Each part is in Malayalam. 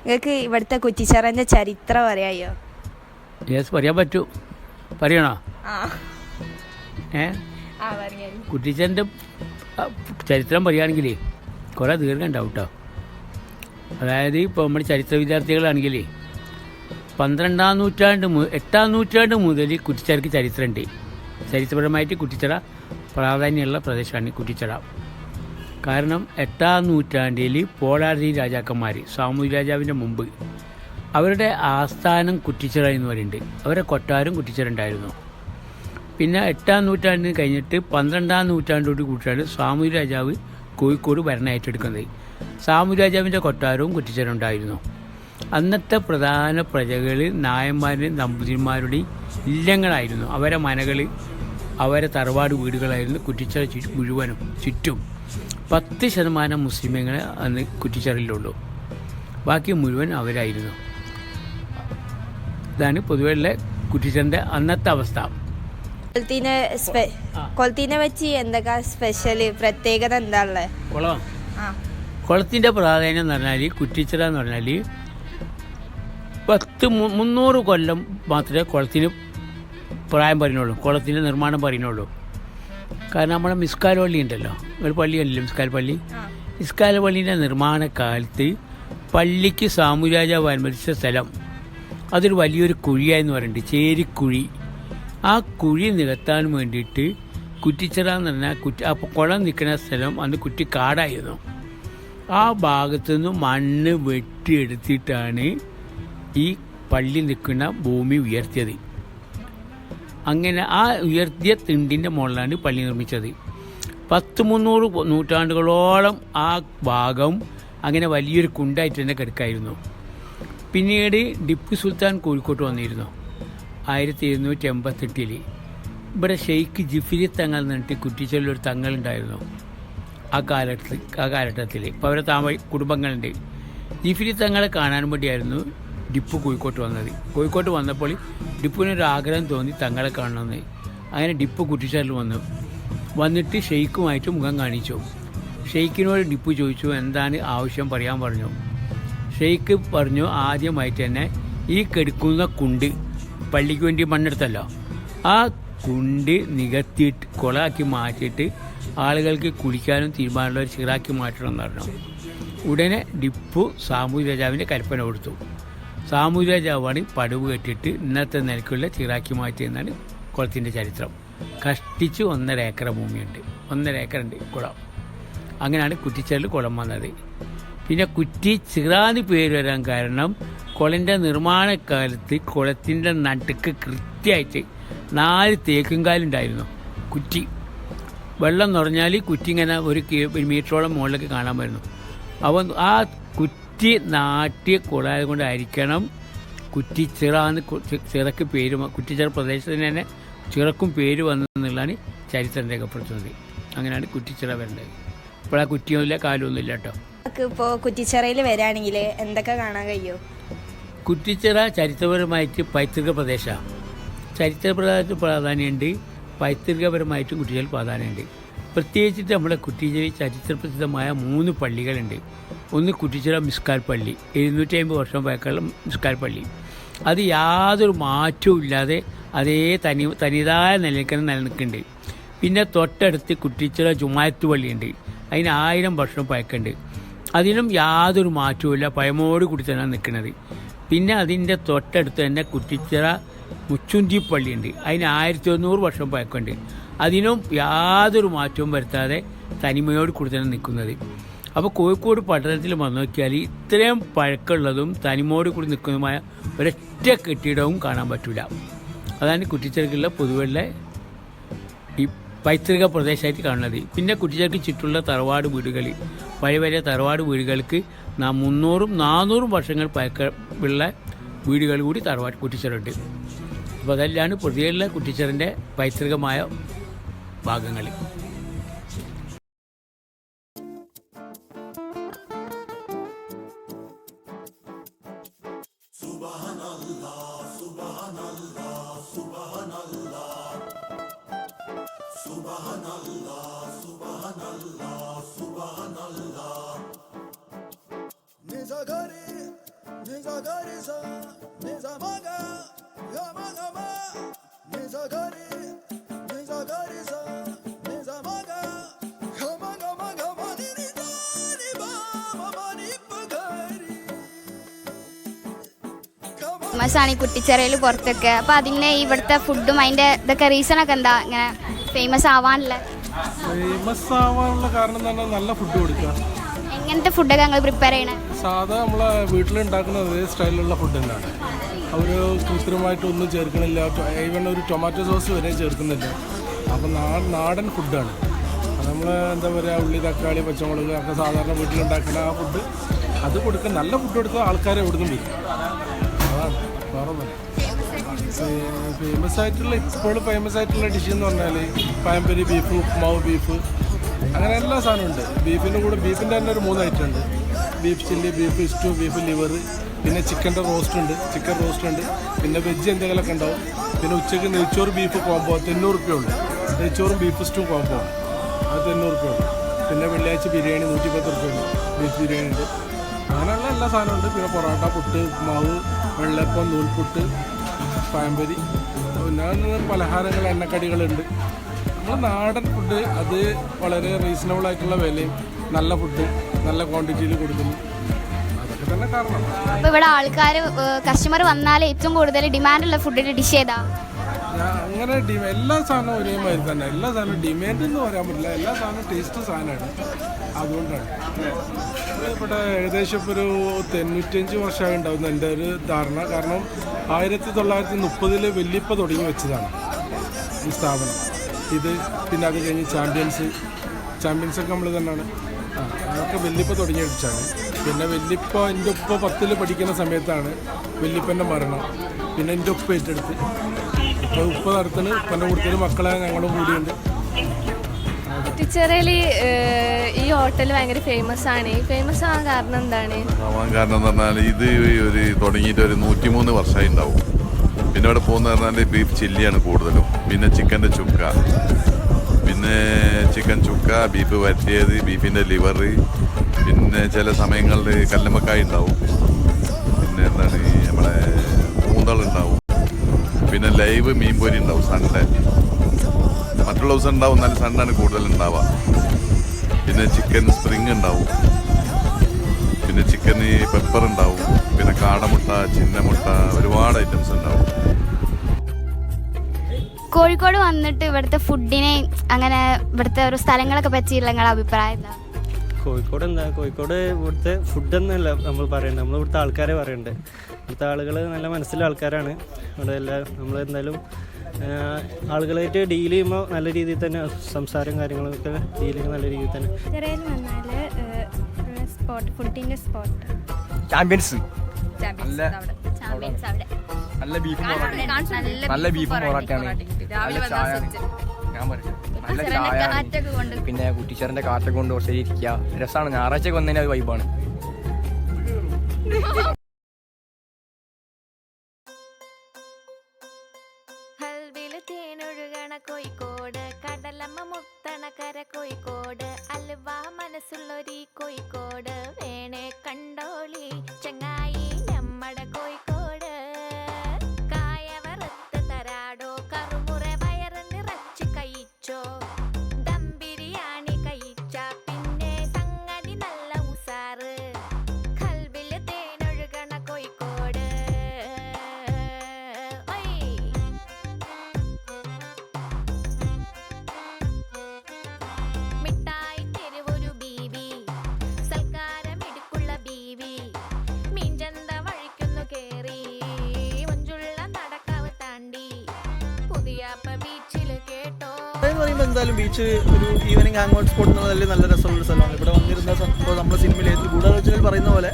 നിങ്ങൾക്ക് ഇവിടുത്തെ കുറ്റിച്ചിറൻ്റെ ചരിത്രം അറിയായോ? യെസ്, പറയാൻ പറ്റൂ. പറയണോ? കുറ്റിച്ചറിൻ്റെ ചരിത്രം പറയുകയാണെങ്കിൽ കുറേ ദീർഘം ഉണ്ടാവും കേട്ടോ. അതായത് ഇപ്പോൾ നമ്മൾ ചരിത്ര വിദ്യാർത്ഥികളാണെങ്കിൽ 8-ാം നൂറ്റാണ്ട് മുതൽ കുറ്റിച്ചിറക്ക് ചരിത്രമുണ്ട്. ചരിത്രപരമായിട്ട് കുറ്റിച്ചിറ പ്രാധാന്യമുള്ള പ്രദേശമാണ് കുറ്റിച്ചിറ. കാരണം 8-ാം നൂറ്റാണ്ടിൽ പോളാരി രാജാക്കന്മാർ, സാമൂതിരി രാജാവിൻ്റെ മുമ്പ് അവരുടെ ആസ്ഥാനം കുറ്റിച്ചിറ എന്ന് പറയുന്നുണ്ട്. അവരുടെ കൊട്ടാരം കുറ്റിച്ചിറ ഉണ്ടായിരുന്നു. പിന്നെ 8-ാം നൂറ്റാണ്ടിന് കഴിഞ്ഞിട്ട് 12-ാം നൂറ്റാണ്ടോട് കൂട്ടിയാണ് സാമൂതിരി രാജാവ് കോഴിക്കോട് ഭരണം ഏറ്റെടുക്കുന്നത്. സാമൂതിരി രാജാവിൻ്റെ കൊട്ടാരവും കുറ്റിച്ചിറ ഉണ്ടായിരുന്നു. അന്നത്തെ പ്രധാന പ്രജകൾ നായന്മാരുടെയും നമ്പൂതിരിമാരുടെയും ഇല്ലങ്ങളായിരുന്നു. അവരെ മനകൾ, അവരെ തറവാട് വീടുകളായിരുന്നു കുറ്റിച്ചിറ മുഴുവനും. ചുറ്റും 10% മുസ്ലിമുകൾ അന്ന് കുറ്റിച്ചിറയിലുള്ളൂ. ബാക്കി മുഴുവൻ അവരായിരുന്നു. ഇതാണ് പൊതുവെയുള്ള കുറ്റിച്ചിറൻ്റെ അന്നത്തെ അവസ്ഥ. കൊളത്തിനെ വെച്ച് എന്തൊക്കെ സ്പെഷ്യൽ പ്രത്യേകത എന്താ ഉള്ളത്? കുളത്തിൻ്റെ പ്രാധാന്യം എന്ന് പറഞ്ഞാൽ കുറ്റിച്ചിറ എന്ന് പറഞ്ഞാൽ 300 കൊല്ലം മാത്രമേ കുളത്തിന് പ്രായം പറയുന്നുള്ളൂ, കുളത്തിൻ്റെ നിർമ്മാണം പറയുന്നുള്ളൂ. കാരണം നമ്മുടെ മിസ്കാൽ പള്ളി ഉണ്ടല്ലോ, ഒരു പള്ളിയല്ലല്ലോ മിസ്കാൽ പള്ളി. മിസ്കാൽ പള്ളീൻ്റെ നിർമ്മാണ കാലത്ത് പള്ളിക്ക് സാമൂതിരി രാജാവ് അനുവദിച്ച സ്ഥലം അതൊരു വലിയൊരു കുഴിയായെന്ന് പറയുന്നുണ്ട്, ചേരിക്കുഴി. ആ കുഴി നികത്താൻ വേണ്ടിയിട്ട് കുറ്റിച്ചിറ എന്ന് പറഞ്ഞാൽ അപ്പോൾ കുളം നിൽക്കുന്ന സ്ഥലം അന്ന് കുറ്റിക്കാടായിരുന്നു. ആ ഭാഗത്തു നിന്ന് മണ്ണ് വെട്ടിയെടുത്തിട്ടാണ് ഈ പള്ളി നിൽക്കുന്ന ഭൂമി ഉയർത്തിയത്. അങ്ങനെ ആ ഉയർത്തിയ തിണ്ടിൻ്റെ മുകളിലാണ് പള്ളി നിർമ്മിച്ചത്. 300 നൂറ്റാണ്ടുകളോളം ആ ഭാഗം അങ്ങനെ വലിയൊരു കുണ്ടായിട്ട് തന്നെ കിടക്കായിരുന്നു. പിന്നീട് ടിപ്പു സുൽത്താൻ കോഴിക്കോട്ട് വന്നിരുന്നു 1788. ഇവിടെ ഷെയ്ഖ് ജിഫിരി തങ്ങൾ എന്നിട്ട് കുറ്റിച്ചിറയിലൊരു തങ്ങളുണ്ടായിരുന്നു ആ കാലഘട്ടത്തിൽ. ഇപ്പോൾ അവരെ കുടുംബങ്ങളുണ്ട്. ജിഫിരി തങ്ങളെ കാണാൻ വേണ്ടിയായിരുന്നു ടിപ്പു കോഴിക്കോട്ട് വന്നത്. കോഴിക്കോട്ട് വന്നപ്പോൾ ടിപ്പുവിനൊരു ആഗ്രഹം തോന്നി തങ്ങളെ കാണണമെന്ന്. അങ്ങനെ ടിപ്പു കുറ്റിച്ചിറയിൽ വന്നിട്ട് ഷെയ്ഖുമായിട്ട് മുഖം കാണിച്ചു. ഷെയ്ഖിനോട് ടിപ്പു ചോദിച്ചു എന്താണ് ആവശ്യം പറയാൻ പറഞ്ഞു. ഷെയ്ഖ് പറഞ്ഞു ആദ്യമായിട്ട് തന്നെ ഈ കെടുക്കുന്ന കുണ്ട്, പള്ളിക്ക് വേണ്ടി മണ്ണെടുത്തല്ലോ, ആ കുണ്ട് നികത്തിയിട്ട് കുളമാക്കി മാറ്റിയിട്ട് ആളുകൾക്ക് കുടിക്കാനും തീരുമാനമുള്ള ഒരു ചിറാക്കി മാറ്റണമെന്ന് പറഞ്ഞു. ഉടനെ ടിപ്പു സാമൂതിരി രാജാവിൻ്റെ കൽപ്പന കൊടുത്തു. സാമൂതിരി രാജാവാണ് പടവ് കെട്ടിയിട്ട് ഇന്നത്തെ നിലക്കുള്ള ചിറാക്കി മാറ്റിയെന്നാണ് കുളത്തിൻ്റെ ചരിത്രം. കഷ്ടിച്ച് 1.5 ഏക്കർ ഭൂമിയുണ്ട്, 1.5 ഏക്കറുണ്ട് കുളം. അങ്ങനെയാണ് കുറ്റിച്ചിറയിൽ കുളം വന്നത്. പിന്നെ കുറ്റിച്ചിറാന്ന് പേര് വരാൻ കാരണം കുളത്തിൻ്റെ നിർമ്മാണക്കാലത്ത് കുളത്തിൻ്റെ നടുക്ക് കൃത്യമായിട്ട് 4 തേക്കുംകാലുണ്ടായിരുന്നു. കുറ്റി വെള്ളം നിറഞ്ഞാൽ കുറ്റി ഇങ്ങനെ ഒരു മീറ്ററോളം മുകളിലേക്ക് കാണാൻ വരുന്നു. അപ്പോൾ ആ കുറ്റി നാട്ടിയ കുളായത് കൊണ്ടായിരിക്കണം കുറ്റിച്ചിറാന്ന് ചിറക്ക് പേര്, കുറ്റിച്ചിറ പ്രദേശത്തിന് തന്നെ ചിറക്കും പേര് വന്നതെന്നുള്ളതാണ് ചരിത്രം രേഖപ്പെടുത്തുന്നത്. അങ്ങനെയാണ് കുറ്റിച്ചിറ വരേണ്ടത്. ഇപ്പോൾ ആ കുറ്റിയൊന്നുമില്ല, കാലമൊന്നുമില്ല കേട്ടോ. ഇപ്പോൾ കുറ്റിച്ചിറയിൽ വരികയാണെങ്കിൽ എന്തൊക്കെ കാണാൻ കഴിയുമോ? കുറ്റിച്ചിറ ചരിത്രപരമായിട്ട് പൈതൃക പ്രദേശമാണ്. ചരിത്രപരമായിട്ട് പ്രാധാന്യമുണ്ട്, പൈതൃകപരമായിട്ടും കുറ്റിച്ചിറയിൽ പ്രാധാന്യമുണ്ട്. പ്രത്യേകിച്ചിട്ട് നമ്മുടെ കുറ്റിച്ചിറ ചരിത്രപ്രസിദ്ധമായ 3 പള്ളികളുണ്ട്. ഒന്ന് കുറ്റിച്ചിറ മിസ്കാൽ പള്ളി, 750 വർഷം പഴക്കമുള്ള മിസ്കാൽ പള്ളി. അത് യാതൊരു മാറ്റവും ഇല്ലാതെ അതേ തനിതായ നിലനിൽക്കുന്നുണ്ട്. പിന്നെ തൊട്ടടുത്ത് കുറ്റിച്ചിറ ജുമായത്ത് പള്ളിയുണ്ട്, അതിന് 1000 വർഷം പഴക്കമുണ്ട്. അതിനും യാതൊരു മാറ്റവുമില്ല, പഴമോട് കൂടി തന്നെ നിൽക്കുന്നത്. പിന്നെ അതിൻ്റെ തൊട്ടടുത്ത് തന്നെ കുറ്റിച്ചിറ മുച്ചുന്തി പള്ളിയുണ്ട്, അതിന് 1100 വർഷം പഴക്കമുണ്ട്. അതിനും യാതൊരു മാറ്റവും വരുത്താതെ തനിമയോട് കൂടി തന്നെ നിൽക്കുന്നത്. അപ്പോൾ കോഴിക്കോട് പട്ടണത്തിൽ വന്നു നോക്കിയാൽ ഇത്രയും പഴക്കമുള്ളതും തനിമയോട് കൂടി നിൽക്കുന്നതുമായ ഒരൊറ്റ കെട്ടിടവും കാണാൻ പറ്റില്ല. അതാണ് കുറ്റിച്ചിറക്കുള്ള പൊതുവെയുള്ള ഈ പൈതൃക പ്രദേശമായിട്ട് കാണുന്നത്. പിന്നെ കുറ്റിച്ചിറക്ക് ചുറ്റുള്ള തറവാട് വീടുകൾ, പഴയ തറവാട് വീടുകൾക്ക് 300-400 വർഷങ്ങൾ പഴക്കമുള്ള വീടുകൾ കൂടി തറവാട് കുറ്റിച്ചിറയുണ്ട്. അപ്പോൾ അതെല്ലാം പൊതുവെയുള്ള കുറ്റിച്ചിറൻ്റെ പൈതൃകമായ ഭാഗങ്ങൾ. ഫേമസ് ആണ് ഈ കുറ്റിച്ചെറയിൽ പുറത്തൊക്കെ. അപ്പോൾ അതിന് ഇവിടുത്തെ ഫുഡും അതിൻ്റെ ഇതൊക്കെ റീസണൊക്കെ എന്താ ഇങ്ങനെ ഫേമസ് ആവാനുള്ള? ഫേമസ് ആവാനുള്ള കാരണം എന്ന് പറഞ്ഞാൽ നല്ല ഫുഡ് കൊടുക്കുക. എങ്ങനത്തെ ഫുഡൊക്കെ ഞങ്ങൾ പ്രിപ്പയർ ചെയ്യണേ? സാധാ നമ്മളെ വീട്ടിലുണ്ടാക്കുന്ന അതേ സ്റ്റൈലിലുള്ള ഫുഡ് തന്നെയാണ്. അവർ കൃത്രിമമായിട്ടൊന്നും ചേർക്കണില്ല. ഈവൻ ഒരു ടൊമാറ്റോ സോസ് വരെ ചേർക്കുന്നില്ല. അപ്പം നാടൻ ഫുഡാണ്. നമ്മൾ എന്താ പറയുക, ഉള്ളി, തക്കാളി, പച്ചമുളക് ഒക്കെ സാധാരണ വീട്ടിലുണ്ടാക്കുന്ന ആ ഫുഡ് അത് കൊടുക്കുക. നല്ല ഫുഡ് കൊടുക്കുക, ആൾക്കാരെ എവിടുന്നും വരും. അതാണ് വേറെ ഒന്നും. ഫേമസ് ആയിട്ടുള്ള ഫേമസ് ആയിട്ടുള്ള ഡിഷ് എന്ന് പറഞ്ഞാൽ പഴംപൊരി, ബീഫ്, ഉപ്മാവ് ബീഫ്, അങ്ങനെ എല്ലാ സാധനവും ഉണ്ട്. ബീഫിൻ്റെ കൂടെ ബീഫിൻ്റെ തന്നെ ഒരു 3 ഐറ്റം ഉണ്ട്. Beef chilli, beef stew, beef liver, പിന്നെ ചിക്കൻ്റെ റോസ്റ്റ് ഉണ്ട്, ചിക്കൻ റോസ്റ്റ് ഉണ്ട്, പിന്നെ വെജ് എന്തെങ്കിലുമൊക്കെ ഉണ്ടാവും. പിന്നെ ഉച്ചയ്ക്ക് നെയ്ച്ചോറ് ബീഫ് കോംബോ 90 റുപ്യ ഉണ്ട്. നെയ്ച്ചോറും ബീഫ് സ്റ്റൂ കോംബോ അത് 90 റുപ്യ ഉണ്ട്. പിന്നെ വെള്ളിയാഴ്ച ബിരിയാണി 110 റുപ്യ ഉണ്ട്. ബീഫ് ബിരിയാണി ഉണ്ട്. അങ്ങനെയുള്ള എല്ലാ സാധനവും ഉണ്ട്. പിന്നെ പൊറോട്ട, പുട്ട്, ഉപ്മാവ്, വെള്ളപ്പം, നൂൽപുട്ട്, പഴംപൊരി, പിന്നെ പലഹാരങ്ങൾ, എണ്ണക്കടികളുണ്ട്. നമ്മൾ നാടൻ ഫുഡ് അത് വളരെ റീസണബിൾ ആയിട്ടുള്ള വിലയും നല്ല ഫുഡ് നല്ല ക്വാണ്ടിറ്റിയിൽ കൊടുക്കുന്നു. അതൊക്കെ തന്നെ കാരണം. അപ്പോൾ ഇവിടെ ആൾക്കാർ കസ്റ്റമർ വന്നാൽ ഏറ്റവും കൂടുതൽ ഡിമാൻഡുള്ള ഫുഡിൻ്റെ ഡിഷ് ഏതാ? അങ്ങനെ എല്ലാ സാധനവും ഒരേമാതിരി തന്നെ. എല്ലാ സാധനവും ഡിമാൻഡ് എന്ന് പറയാൻ പറ്റില്ല. എല്ലാ സാധനവും ടേസ്റ്റ് സാധനമാണ്. അതുകൊണ്ടാണ് ഇവിടെ ഏകദേശം ഇപ്പോൾ ഒരു 95 വർഷമായി ഉണ്ടാവുന്ന എൻ്റെ ഒരു ധാരണ. കാരണം 1930 വല്യപ്പ തുടങ്ങി വെച്ചതാണ് ഈ സ്ഥാപനം. ഇത് പിന്നെ അത് കഴിഞ്ഞ് ചാമ്പ്യൻസൊക്കെ നമ്മൾ തന്നെയാണ്. അതൊക്കെ വല്യപ്പ തുടങ്ങി വെച്ചാണ്. പിന്നെ വല്യപ്പ എൻ്റെ ഉപ്പ 10ൽ പഠിക്കുന്ന സമയത്താണ് വല്യപ്പൻ്റെ മരണം. പിന്നെ എൻ്റെ ഉപ്പ ഏറ്റെടുത്ത് ഇപ്പോൾ ഉപ്പ നടത്തുന്നു. ഉപ്പൻ്റെ കൂടുതൽ മക്കളെ ഞങ്ങളും കൂടിയുണ്ട്. കുറ്റിച്ചെറയിൽ ഈ ഹോട്ടൽ ഭയങ്കര ഫേമസ് ആണ്. ഈ ഫേമസ് ആവാൻ കാരണം എന്താണ്? കാരണം എന്ന് പറഞ്ഞാൽ ഇത് ഒരു തുടങ്ങിയിട്ട് ഒരു 103 വർഷമായി ഉണ്ടാവും. പിന്നെ ഇവിടെ പോകുന്നത് പറഞ്ഞാൽ ബീഫ് ചില്ലിയാണ് കൂടുതലും. പിന്നെ ചിക്കൻ്റെ ചുക്ക, പിന്നെ ചിക്കൻ ചുക്ക, ബീഫ് വരട്ടിയത്, ബീഫിൻ്റെ ലിവർ, പിന്നെ ചില സമയങ്ങളിൽ കല്ലുമ്മക്കായ ഉണ്ടാവും. പിന്നെ എന്താണ് നമ്മളെ കൂന്തളുണ്ടാവും. പിന്നെ ലൈവ് മീൻപൊരി ഉണ്ടാവും സൺഡേ. മറ്റുള്ള ദിവസം ഉണ്ടാവും, എന്നാലും സൺഡാണ് കൂടുതൽ ഉണ്ടാവുക. പിന്നെ ചിക്കൻ സ്പ്രിങ് ഉണ്ടാവും. പിന്നെ ചിക്കന് പെപ്പർ ഉണ്ടാവും. പിന്നെ കാടമുട്ട, ചിന്നമുട്ട, ഒരുപാട് ഐറ്റംസ് ഉണ്ടാവും. കോഴിക്കോട് വന്നിട്ട് ഇവിടുത്തെ ഫുഡിനെ അങ്ങനെ ഇവിടുത്തെ ഒരു സ്ഥലങ്ങളൊക്കെ പറ്റിയുള്ള നിങ്ങളുടെ അഭിപ്രായം എന്താ? കോഴിക്കോട് ഇവിടുത്തെ ഫുഡൊന്നുമല്ല നമ്മൾ പറയുന്നത്, നമ്മൾ ഇവിടുത്തെ ആൾക്കാരെ പറയുന്നുണ്ട്. ഇവിടുത്തെ ആളുകൾ നല്ല മനസ്സിലുള്ള ആൾക്കാരാണ്. ഇവിടെ നമ്മൾ എന്തായാലും ആളുകളായിട്ട് ഡീൽ ചെയ്യുമ്പോൾ നല്ല രീതിയിൽ തന്നെ സംസാരം കാര്യങ്ങളൊക്കെ ഡീൽ ചെയ്യുമ്പോൾ നല്ല രീതിയിൽ തന്നെ. ചെറിയ വന്നാൽ സ്പോട്ട് ഫുഡിൻ്റെ സ്പോട്ട് ചാമ്പ്യൻസ് നല്ല ബീഫും നല്ല ബീഫും പൊറോട്ടയാണ്. നല്ല ചായയാണ്. ഞാൻ പറയും നല്ല ചായ. പിന്നെ കുറ്റിച്ചെറിന്റെ കാറ്റൊക്കെ കൊണ്ട് കുറച്ച് ഇരിക്കുക രസമാണ്. ഞായറാഴ്ചയൊക്കെ വന്നതിന് അത് വൈബാണ്. കോഴിക്കോട് കടലമ്മ മുത്തണക്കര കോഴിക്കോട് അൽവ മനസ്സുള്ളൊരി കോഴിക്കോട് വേണേ കണ്ടോളി ചങ്ങായി നമ്മടെ കോഴിക്കോട്. കായവറുത്ത് തരാടോ കറുമുറ വയറ് നിറച്ച് കഴിച്ചോ. ദം ബിരിയാണി കഴിച്ച പിന്നെ സംഗതി നല്ല ഉസാറ്. കൽബില് തേനൊഴുകണ കോഴിക്കോട്. പറയുമ്പോൾ എന്തായാലും ബീച്ച് ഒരു ഈവനിങ് ഹാങ് ഔട്ട് സ്പോട്ട് എന്നതിൽ നല്ല രസമുള്ള സ്ഥലമാണ്. ഇവിടെ വന്നിരുന്ന ഇപ്പോൾ നമ്മുടെ സിനിമയിൽ ഗൂഢാലോചനയിൽ പറയുന്ന പോലെ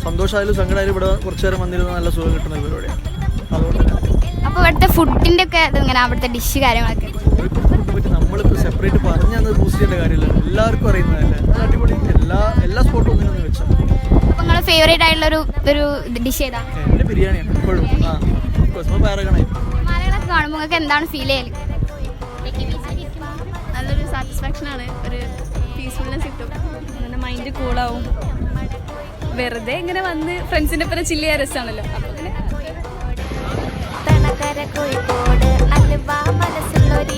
സന്തോഷമായാലും സങ്കടമായാലും ഇവിടെ കുറച്ച് നേരം വന്നിരുന്ന നല്ല സുഖം കിട്ടുന്ന പരിപാടിയാണ്. അതുകൊണ്ട് തന്നെ അപ്പോൾ ഇവിടുത്തെ ഫുഡിൻ്റെ ഒക്കെ ഇങ്ങനെ അവിടുത്തെ ഡിഷ് കാര്യങ്ങളൊക്കെ ഫുഡിനെ പറ്റി നമ്മളിപ്പോൾ സെപ്പറേറ്റ് പറഞ്ഞത് ബൂസ്റ്റ് ചെയ്യേണ്ട കാര്യമില്ല. എല്ലാവർക്കും അറിയുന്നതല്ലേ. അടിപൊളി എല്ലാ സ്പോട്ടും ഒന്നിനൊന്നും വെച്ചാൽ. അപ്പോൾ നിങ്ങളുടെ ഫേവറേറ്റ് ആയിട്ടുള്ളൊരു ഡിഷ് ഏതാ? എൻ്റെ ബിരിയാണിയാണ് എപ്പോഴും. പാരഗണായി മലകളൊക്കെ കാണുമ്പോൾ നിങ്ങൾക്ക് എന്താണ് ഫീൽ ചെയ്യല്? നല്ലൊരു സാറ്റിസ്ഫാക്ഷനാണ്. ഒരു പീസ്ഫുൾനെസ് കിട്ടും. അങ്ങനെ മൈൻഡ് കൂളാവും. വെറുതെ ഇങ്ങനെ വന്ന് ഫ്രണ്ട്സിന്റെ ഒപ്പം ചില്ല് ചെയ്യാൻ രസമാണല്ലോ. അപ്പോൾ തണകര കോഴിക്കോട് അലുവ മനസ്സുള്ളൊരു